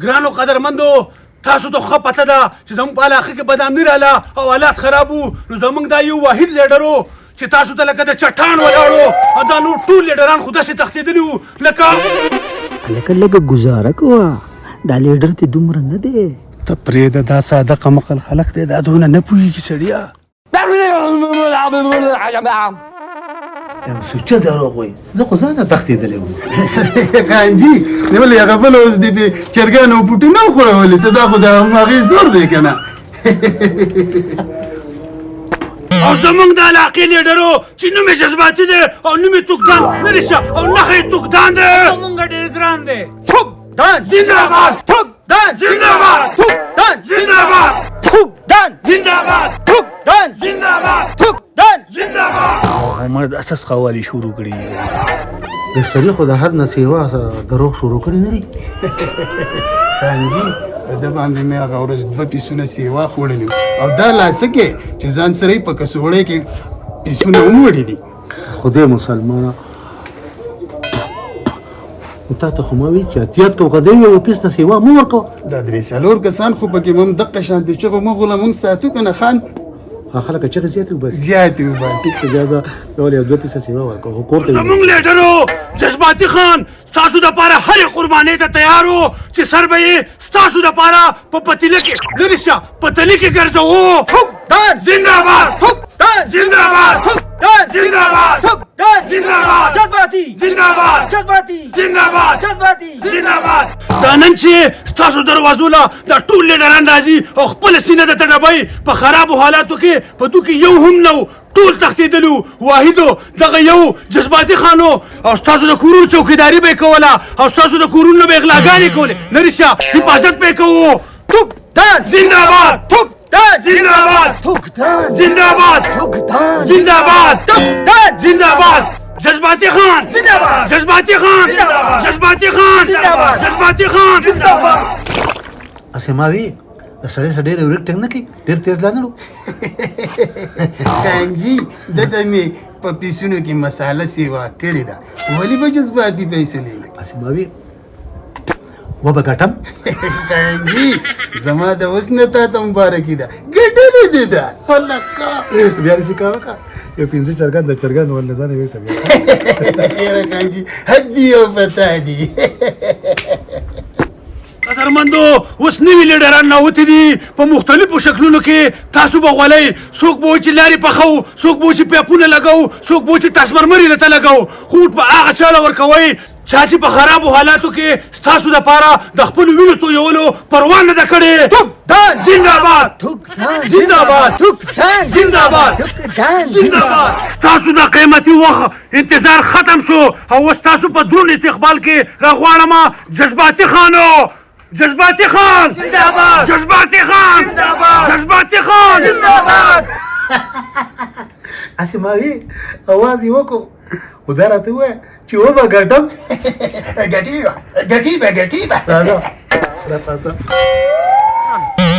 ګرانو قدرمندو تاسو ته ښه پته ده چې زموږ په علاقه کې بد امني راله او حالات خراب وو نو زموږ دا یو واحد لیډر و چې تاسو ته لکه د چټان ولاړو او دا نور ټول لیډران خو داسې تښتېدلي وو لکه هلکه لږه ګزاره کوه دا لیډر دې دومره نه دی ته پرېږده دا ساده قمقل خلق دی دا دونه نه پوهېږي سړیه سوچه دروغ وایي زه خو ځانه تښتېدلی وم خانجي ولې هغه بل اوس دې د چرګانو بوټي نه وخوړولې څه دا خو د هماغې زور دی که نه او زموږ د علاقې لیډرو چې نوم یې جذباتي دی او نوم یې توکدان لرې شه او نښه یې توکدان دی زموږ ډېر ګران دی توکدان زنده‌باد توکدان زنده‌باد توکدان زنده‌باد توکدان زنده‌باد توکدان زنده‌باد توکدان زنده‌باد عمر د اساس خوالي شروع کړي د سړي خو د حد نه سیوا دروغ شروع کړي نه دي خانجي په ده باندې مې هغه ورځ 2 پیسونه سیوا خوړلي او دا لاسه کې چې ځان سره یې په کڅوړۍ کې پیسونه وموړي دي خدای مسلمانه تا ته خو ما ویل چې احتیاط کوه که د یو پیس نه سیوا مه ورکوه دا 3-4 کسان خو پکې هم دقه شانتې چغو مغوله مونږ ساتو که نه خان خلک چغې زیاتې وباسي زیاتې وباسي اجازه یو 2 پیسه سیوا ورکوه خو کور ته زموږ لیډرو جذباتي خان ستاسو دپاره هرې قربانۍ ته تیار و چې سر به یې ستاسو دپاره په پتیله کې لرې شه پتلي کې ګرځوو توکدان زنده‌باد توکدان زنده‌باد توکدان زنده‌باد توکدان زنده‌باد جذباتي زنده‌باد جذباتي زنده‌باد جذباتي زنده‌باد دا نن چې ستاسو دروازو له دا ټول لیډران راځي او خپله سینه درته ډبوي په خرابو حالاتو کې په تو کې یو هم نه و ټول تښتېدلي وو واحدو دغه یو جذباتي خان او ستاسو د کورونو چوکیداري به یې کوله او ستاسو د کورونو نه به یې غلاګانې کولې لرې شه حفاظت به یې کوو توکدان زنده‌باد توکدان زنده‌باد توکدان زنده‌باد توکدان زنده‌باد توکدان زنده‌باد جذباتي خان زنده‌باد جذباتي خان زنده‌باد جذباتي خان زنده‌باد جذباتي خان زنده‌باد اسې ما وی د سړی سره ډېر ورک ټینګ نه کوي ډېر تیز لاندړو خانجي دته مې په پیسونو کې مساله سیوا کړې ده ولې به جذباتي پیسې نه لګي اسې ما وی وبه ګټم خانجي زما د اوس نه تا ته مبارکي ده ګټلې دې ده هلکه بیا دې کار وکړه یو 15 چرګان د چرګانو ول ځان یې وسه یاره خانجي حدي او فسادي قدرمندو اوس نوي لیډران راوتي دي په مختلفو شکلونو کې تاسو به غولئ څوک به وایي چې لارې پخوو څوک به وایي چې پیپونه لګوو څوک به وایي چې ټاسمرمرې درته لګوو خوټ به هغه چاله ورکوئ چا چې په خرابو حالاتو کې ستاسو دپاره د خپلو وینو تویولو پروا نه ده کړې توکدان زنده‌باد توکدان زنده‌باد توکدان زنده‌باد توکدان زنده‌باد ستاسو د قیمتي وخت انتظار ختم شو او اوس تاسو په دروند استقبال کې راغواړم جذباتي خانو جذباتي خان زنده‌باد جذباتي خان زنده‌باد جذباتي خان زنده‌باد اسې ما وی اواز یې وکړو خو دا راته ووایه چې وبه ګټم ګټي به راځه راپاسه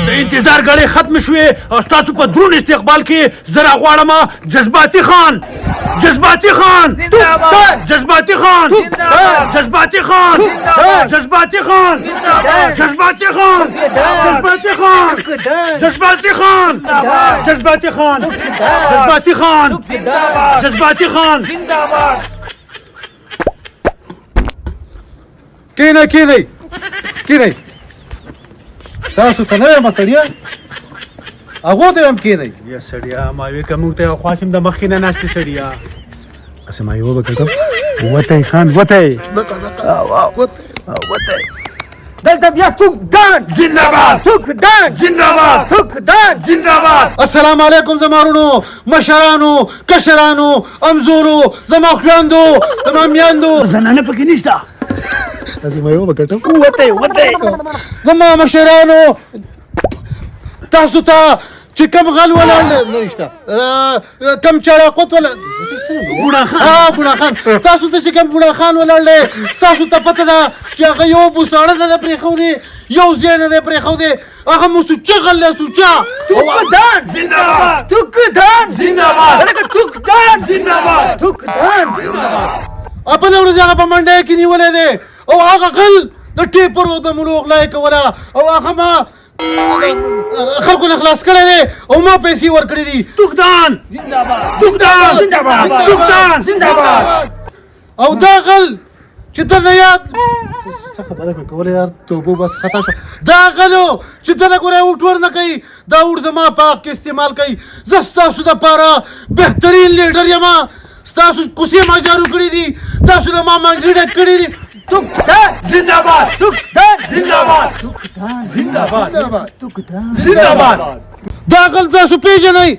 د انتظار غړې ختم شوې او ستاسو په دروند استقبال کې زه راغواړم جذباتي خان جذباتي خان جذباتي خان جذباتي خان جذباتي خان جذباتي خان جذباتي خان جذباتي خان جذباتي خان جذباتي خان جذباتي خان کینئ تاسو ته نه یم سړیا هغو ته هم کینئ یا سړیا ما وی که موږ ته یو خوا شم د مخکې نه ناستې سړیا اسې ما یې وبه ګټم وتی خان وتی دلته بیا توکدان زنده‌باد توکدان زنده‌باد توکدان زنده‌باد السلام علیکم زما وروڼو مشرانو کشرانو امزورو زما خویندو زما میندو زنانه پکې نشته اسې ما یې وبه ګټم وتی زما مشرانو تاسو ته چې کم غل ولاړ نشته کم چړاقوت ولا بوډا خان بوډا خان تاسو ته چې کم بوډا خان ولاړ تاسو ته پته ده چې هغه یو بوساړه نه پرېښودی یو ځای نه دی پرېښودی هغه مو سوچه غل سوچه توکدان زنده‌باد توکدان زنده‌باد توکدان زنده‌باد توکدان زنده‌باد بله ورځ هغه په منډی کې نیولی دی او هغه غل د د ټیپرو د ملو غلا یې کوله او هغه ما خلکو نه خلاص کړی دی او ما پیسې ورکړې دي. توکدان توکدان توکدان زنده‌باد. او دا غل چې ته نه یاد څه خبره مې کوله یار توبو بس خطا شو. دا غلو چې ته نه ګورې اوټ ور نه کوي دا اوټ زما پاک کې استعمال کوي. زه ستاسو دپاره بهترین لیډر یم. ستاسو کوڅې ما جارو کړي دي. تاسو د ما منګې ډک کړي دي. توکدان زنده‌باد توکدان زنده‌باد زنده‌باد زنده‌باد. دا غل تاسو پیژنئ.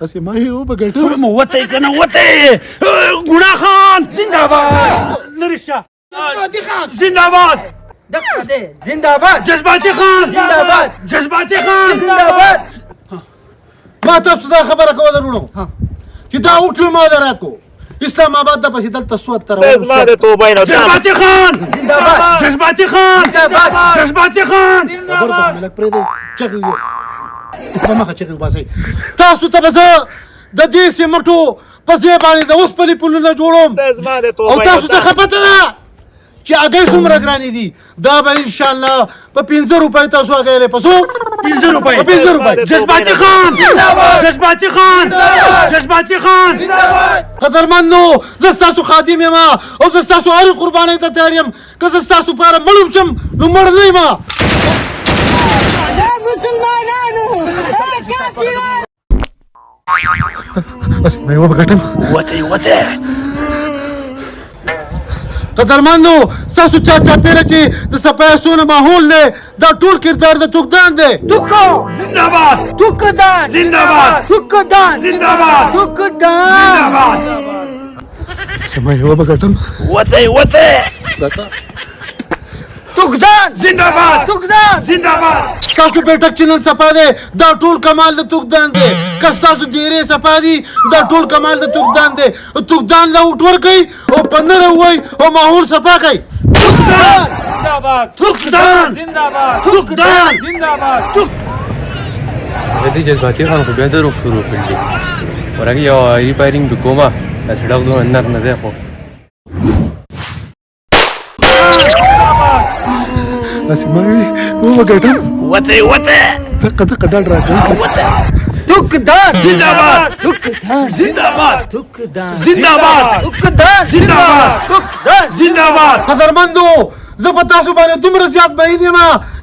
داسې ما یې وبګټم. وته کنه وته ګنا خان زنده‌باد نرشا زنده‌باد دقه دی زنده‌باد جذباتي خان زنده‌باد جذباتي خان زنده‌باد. ما تاسو دا خبره کوله وروڼو چې دا اوټ ما راکو اسلام آباد د پسې دلته سوت تر جذباتي خان زنده‌باد جذباتي خان جذباتي خان خبر په ملک پرې دی چغې یو په مخه چغې وباسئ. تاسو ته به زه د دې سیمټو په ځای باندې د اوسپنې پلونه جوړوم او تاسو ته ښه پته ده چې هګۍ څومره ګرانې دي. دا به انشاءالله په 15 روپۍ تاسو هګۍ لرئ. په څو؟ 15 روپۍ. په 15 روپۍ. جذباتي خان جذباتي خان جذباتي خان قدرمنو زه ستاسو خادم یم او زه ستاسو هرې قربانۍ ته تیار یم. که زه ستاسو پاره مړ شم نو مړ نه یم. مې وبګټم. وته قدرمنو ستاسو چاپېره چې د صفایسونه ماحول دی دا ټول کردار د توکدان دی. زنده‌باد توکدان زنده‌باد توکدان زنده‌باد توکدان زنده‌باد. مې وبګټم. وته توکدان زنده‌باد توکدان زنده‌باد. ستاسو بیٹک چې نن صفا دی دا ټول کمال د توکدان دی. که ستاسو ډېرې صفا دي دا ټول کمال د توکدان دی. توکدان له اوټ ورکوئ او په نره ووایئ او ماحول صفا کوئ. زنده‌باد. توکدان زنده‌باد. توکدان زنده‌باد. دې جذباتي خان خو بیا دروغ شروع کړي دي. ورګه یو ریپایرینګ د کومه دا سړک دوه اندر نه دی خو داسې مې وبګټم. وته دقه ډاډ راکوي. توکدان زنده‌باد توکدان زنده‌باد توکدان زنده‌باد توکدان زنده‌باد زنده‌باد. قدرمندو زه په تاسو باندې دومره زیات بعید یم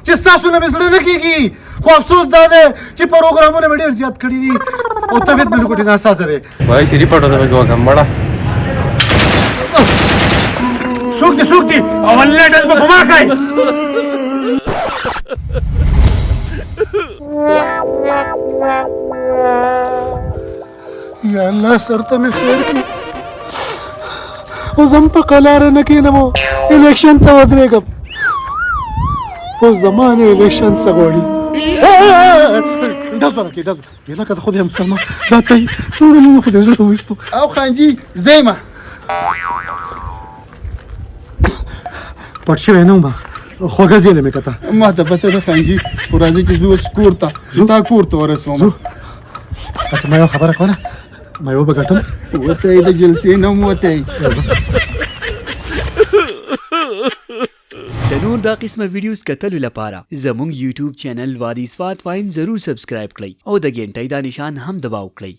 چې ستاسو نه مې زړه نه کېږي. خو افسوس دا دی چې پروګرامونه مې ډېر زیات کړي دي او طبیعت مې لږ ناسازه دی. وای شری پټو ته کوم مړه سوکتی اول لیټس په ما کوي. یا الله سر ته مې خیر کړي اوس هم په قلاره نه کښېنم او الیکشن ته ودرېږم. اوس زما نه الیکشن څه غواړي. ډز ورکړئ ډز. لکه د خدای مسلمان دا ته یې زموږ خدای زړه ته وایستو. او خانجي زیمه پټ شوی نه وم خوږه زیله مې کته. ما ته پته ده خانجي خو راځئ چې زه اوس کور ته تا کور ته ورسوم. بس ما یو خبره کوله ما یې وبګټم. وته یې د جلسې نه م وته یې. د نور دا قسمه ویډیوز کتلو لپاره زموږ یوټیوب چینل وادي سواد واین ضرور سبسکرایب کړئ او د غنټۍ دا نشان هم دباو کړئ.